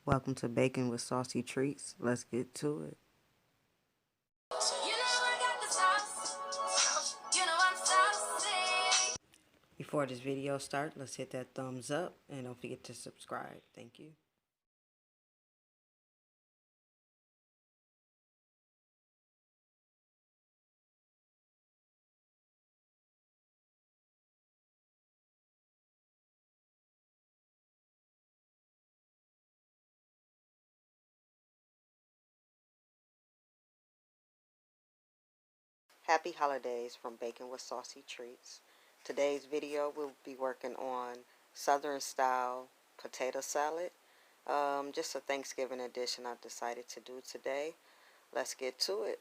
Welcome to Baking with SooSi Treatz. Let's get to it. Before this video starts, let's hit that thumbs up and don't forget to subscribe. Thank you. Happy holidays from Baking with SooSi Treatz. Today's video we'll be working on Southern style potato salad. Just a Thanksgiving edition I decided to do today. Let's get to it.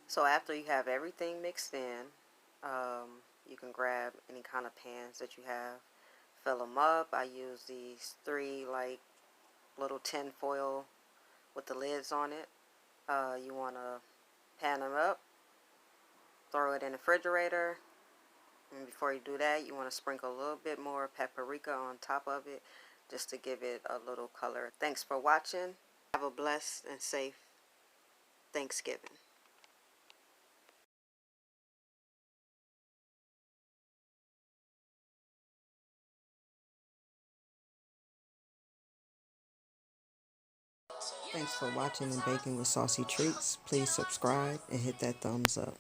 So after you have everything mixed in, you can grab any kind of pans that you have, fill them up. I use these 3 like little tin foil with the lids on it. You want to pan them up, throw it in the refrigerator, and before you do that, you want to sprinkle a little bit more paprika on top of it just to give it a little color. Thanks for watching. Have a blessed and safe Thanksgiving. Thanks for watching and baking with SooSi Treatz. Please subscribe and hit that thumbs up.